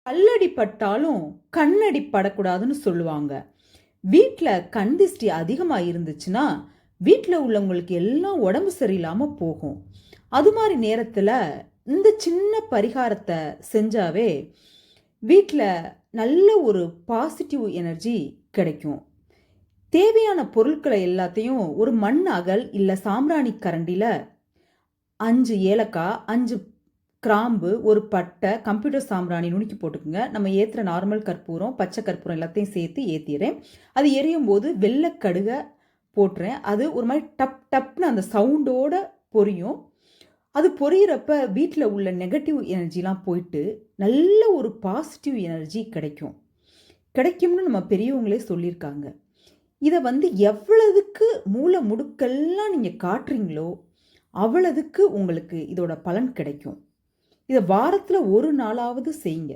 கல்லடி பட்டாலும் கண்ணடி படக்கூடாதுன்னு சொல்லுவாங்க. வீட்ல கண் திஷ்டி அதிகமா இருந்துச்சுன்னா, வீட்ல உள்ளவங்களுக்கு எல்லாம் உடம்பு சரியில்லாம போகும். அது மாரி நேரத்துல இந்த சின்ன பரிகாரத்த செஞ்சாவே, வீட்ல நல்ல ஒரு பாசிட்டிவ் எனர்ஜி கிடைக்கும். தேவையான பொருட்கள எல்லாத்தையும் ஒரு மண் அகல் இல்ல சாம்பிராணி கரண்டில 5 ஏலக்காய், 5 கிராம்பு, ஒரு பட்டை, கம்ப்யூட்டர் சாம்பிராணி நுணுக்கி போட்டுக்குங்க. நம்ம ஏத்துற நார்மல் கற்பூரம், பச்சை கற்பூரம் எல்லாத்தையும் சேர்த்து ஏத்திர்றேன். அது எரியும்போது வெள்ள கடுக போட்டுறேன். அது ஒரு மாரி டப் டப்னு அந்த சவுண்டோட பொரியும். அது பொரியிறப்ப வீட்ல உள்ள நெகட்டிவ் எனர்ஜிலாம் போயிட்டு, நல்ல ஒரு பாசிட்டிவ் எனர்ஜி கிடைக்கும். கிடைக்கும்னு நம்ம பெரியவங்களே சொல்லியிருக்காங்க. இத எவ்வளதுக்கு மூல முடுக்கெல்லாம் நீங்க காட்டுறீங்களோ, அவ்வளதுக்கு உங்களுக்கு இதோட பலன் கிடைக்கும். இத வாரத்துல 1 நாளாவது செய்யுங்க.